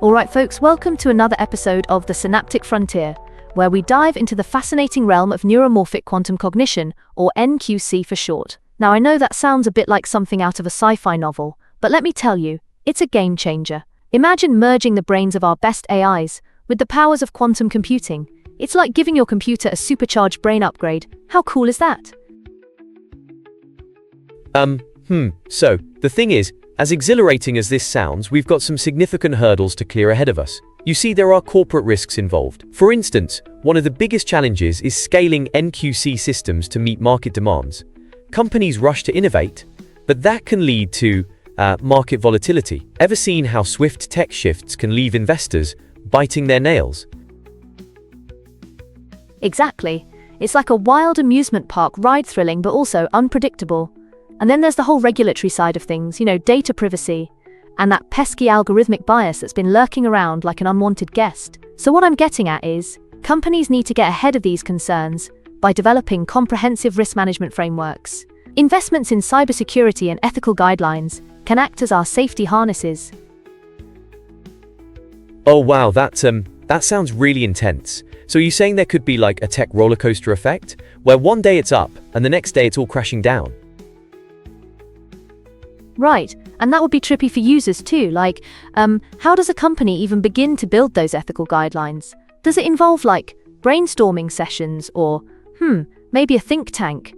Alright folks, welcome to another episode of the Synaptic Frontier, where we dive into the fascinating realm of Neuromorphic Quantum Cognition, or NQC for short. Now I know that sounds a bit like something out of a sci-fi novel, but let me tell you, it's a game changer. Imagine merging the brains of our best AIs with the powers of quantum computing. It's like giving your computer a supercharged brain upgrade. How cool is that? So, the thing is, as exhilarating as this sounds, we've got some significant hurdles to clear ahead of us. You see, there are corporate risks involved. For instance, one of the biggest challenges is scaling NQC systems to meet market demands. Companies rush to innovate, but that can lead to market volatility. Ever seen how swift tech shifts can leave investors biting their nails? Exactly. It's like a wild amusement park ride, thrilling but also unpredictable. And then there's the whole regulatory side of things, data privacy, and that pesky algorithmic bias that's been lurking around like an unwanted guest. So what I'm getting at is, companies need to get ahead of these concerns by developing comprehensive risk management frameworks. Investments in cybersecurity and ethical guidelines can act as our safety harnesses. Oh wow, that sounds really intense. So you're saying there could be like a tech roller coaster effect, where one day it's up and the next day it's all crashing down? Right, and that would be trippy for users too, like, how does a company even begin to build those ethical guidelines? Does it involve like brainstorming sessions or, maybe a think tank?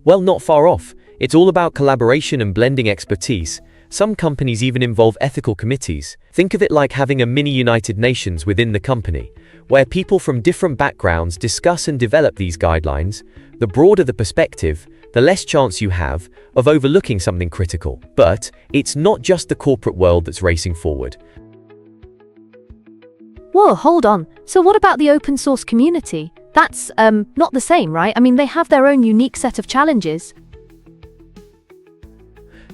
Well, not far off. It's all about collaboration and blending expertise. Some companies even involve ethical committees. Think of it like having a mini United Nations within the company, where people from different backgrounds discuss and develop these guidelines. The broader the perspective, the less chance you have of overlooking something critical. But it's not just the corporate world that's racing forward. Whoa, hold on. So what about the open source community? That's, not the same, right? I mean, they have their own unique set of challenges.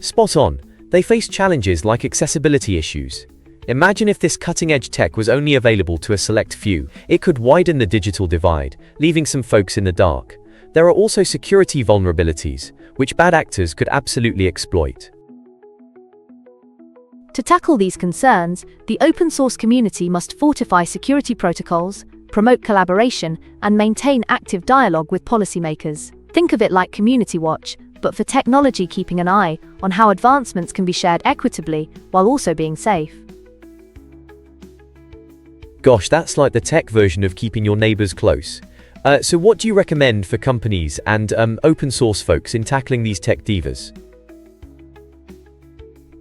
Spot on. They face challenges like accessibility issues. Imagine if this cutting-edge tech was only available to a select few. It could widen the digital divide, leaving some folks in the dark. There are also security vulnerabilities, which bad actors could absolutely exploit. To tackle these concerns, the open source community must fortify security protocols, promote collaboration, and maintain active dialogue with policymakers. Think of it like Community Watch, but for technology, keeping an eye on how advancements can be shared equitably while also being safe. Gosh, that's like the tech version of keeping your neighbors close. So what do you recommend for companies and open source folks in tackling these tech divas?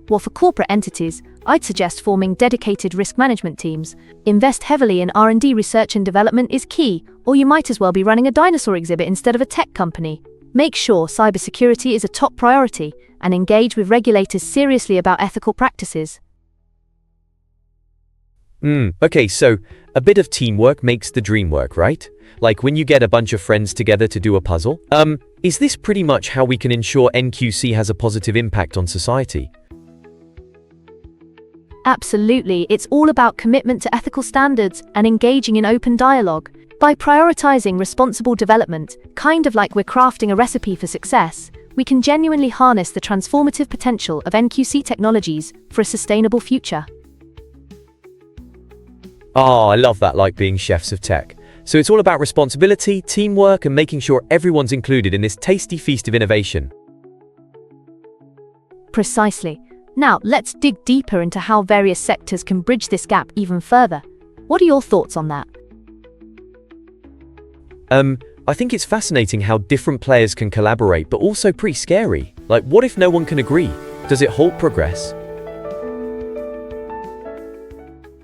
Well, for corporate entities, I'd suggest forming dedicated risk management teams. Invest heavily in R&D research and development is key, or you might as well be running a dinosaur exhibit instead of a tech company. Make sure cybersecurity is a top priority and engage with regulators seriously about ethical practices. Okay, so a bit of teamwork makes the dream work, right? Like when you get a bunch of friends together to do a puzzle? Is this pretty much how we can ensure NQC has a positive impact on society? Absolutely, it's all about commitment to ethical standards and engaging in open dialogue. By prioritizing responsible development, kind of like we're crafting a recipe for success, we can genuinely harness the transformative potential of NQC technologies for a sustainable future. Oh, I love that, like being chefs of tech. So it's all about responsibility, teamwork, and making sure everyone's included in this tasty feast of innovation. Precisely. Now, let's dig deeper into how various sectors can bridge this gap even further. What are your thoughts on that? I think it's fascinating how different players can collaborate, but also pretty scary. Like, what if no one can agree? Does it halt progress?